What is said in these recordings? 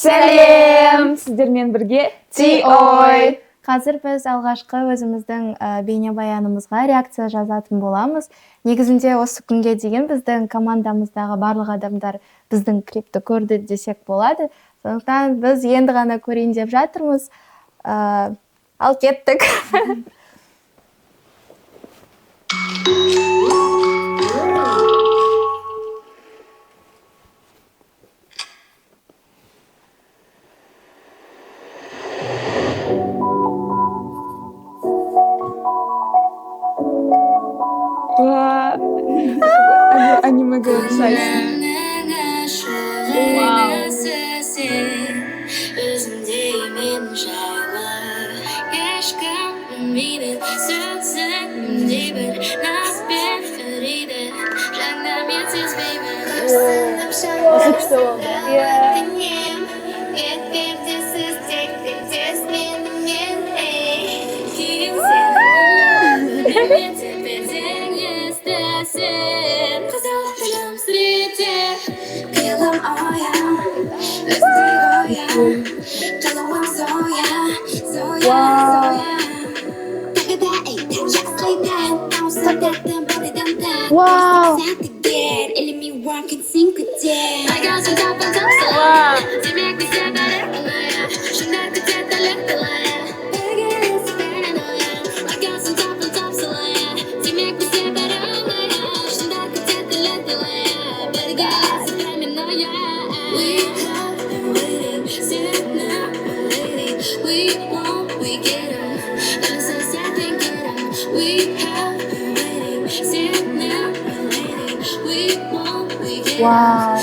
Сәлем! Сіздермен бірге Ти-ой! Қазір біз алғашқы өзіміздің бейнебаянымызға реакция жазатын боламыз. Негізінде осы күнге дейін біздің командамыздағы барлық адамдар біздің клипті көрді десек болады. Сондықтан біз енді ғана көрейін деп жатырмыз. Ал кеттік. Анимеге ұқсайсың. Осы күшті болды. Вау! Вау!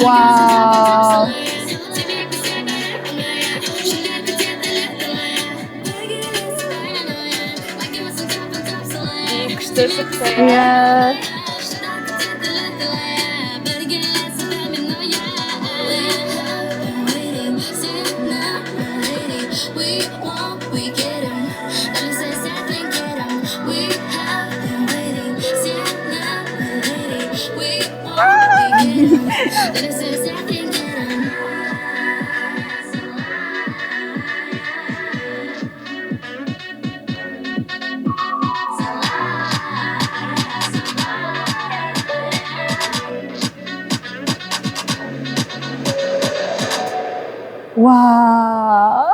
Вау! Күшті шықты. Вау!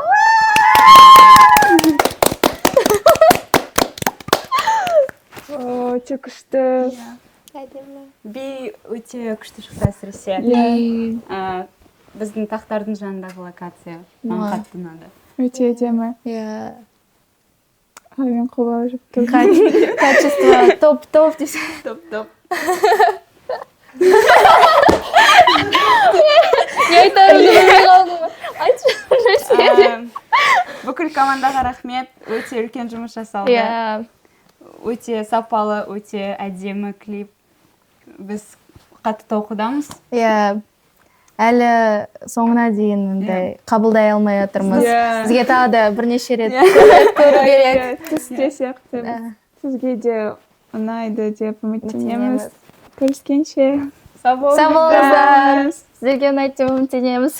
Өте күшті. Би өте күшті шықты әсіресе. Біздің тақтардың жанындағы локация. Маған қатты ұнады. Өте әдемі. Мен қолға жүріп тұр. Качество топ-топ десе. Топ-топ. Не айтарымды білмей қалдым. Айтшы. Бүкіл командаға рахмет. Өте үлкен жұмыс жасалды. Өте сапалы, өте әдемі клип. Біз қатты толқудамыз. Әлі соңына дейін қабылдай алмай отырмыз. Сізге тағы да бірнеше рет көру керек. Түсте сияқты. Сізге де ұнайды деп үміттенеміз. Көріскенше. Сау болыңыздар. Сіздерге ұнайды деп үміттенеміз.